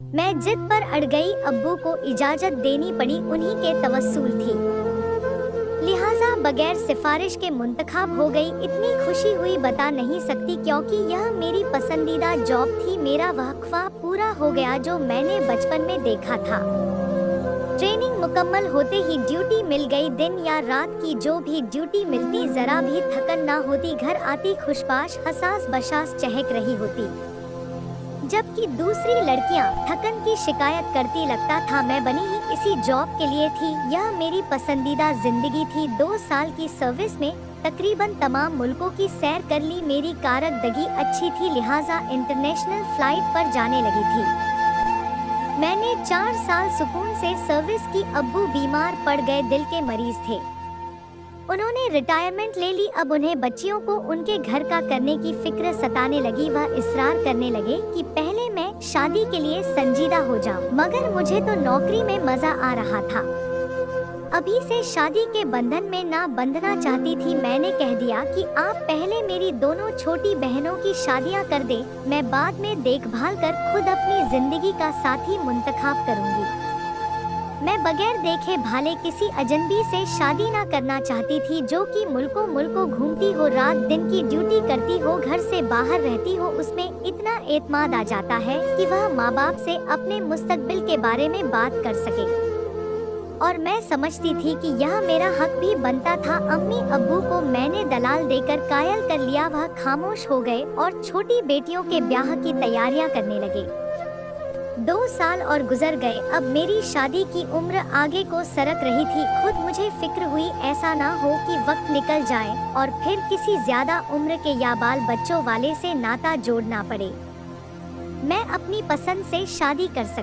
मैं जिद पर अड़ गई, अब्बू को इजाजत देनी पड़ी, उन्हीं के तवस्सुल थी, लिहाजा बगैर सिफारिश के मुंतखब हो गई। इतनी खुशी हुई बता नहीं सकती, क्योंकि यह मेरी पसंदीदा जॉब थी। मेरा वह ख्वाब पूरा हो गया जो मैंने बचपन में देखा था। ट्रेनिंग मुकम्मल होते ही ड्यूटी मिल गई। दिन या रात की जो भी ड्यूटी मिलती, जरा भी थकन ना होती। घर आती खुशबाश हसास बशास चहक रही होती, जबकि दूसरी लड़कियां थकन की शिकायत करती। लगता था मैं बनी ही इसी जॉब के लिए थी। यह मेरी पसंदीदा जिंदगी थी। 2 साल की सर्विस में तकरीबन तमाम मुल्कों की सैर कर ली। मेरी कारकर्दगी अच्छी थी, लिहाजा इंटरनेशनल फ्लाइट पर जाने लगी थी। मैंने 4 साल सुकून से सर्विस की। अब्बू बीमार पड़ गए, दिल के मरीज थे। उन्होंने रिटायरमेंट ले ली। अब उन्हें बच्चियों को उनके घर का करने की फिक्र सताने लगी। वह इसरार करने लगे कि पहले मैं शादी के लिए संजीदा हो जाऊं, मगर मुझे तो नौकरी में मजा आ रहा था। अभी से शादी के बंधन में ना बंधना चाहती थी। मैंने कह दिया कि आप पहले मेरी दोनों छोटी बहनों की शादियां कर दे, मैं बाद में देखभाल कर खुद अपनी जिंदगी का साथी मुंतखाब करूंगी। मैं बगैर देखे भाले किसी अजनबी से शादी ना करना चाहती थी, जो कि मुल्कों मुल्कों घूमती हो, रात दिन की ड्यूटी करती हो, घर से बाहर रहती हो। उसमें इतना एतमाद आ जाता है कि वह माँ बाप से अपने मुस्तकबिल के बारे में बात कर सके, और मैं समझती थी कि यह मेरा हक भी बनता था। अम्मी अब्बू को मैंने दलाल देकर कायल कर लिया। वह खामोश हो गए और छोटी बेटियों के ब्याह की तैयारियां करने लगे। 2 साल और गुजर गए। अब मेरी शादी की उम्र आगे को सरक रही थी। खुद मुझे फिक्र हुई ऐसा ना हो कि वक्त निकल जाए और फिर किसी ज्यादा उम्र के या बाल बच्चों वाले से नाता जोड़ना पड़े। मैं अपनी पसंद से शादी कर सकती।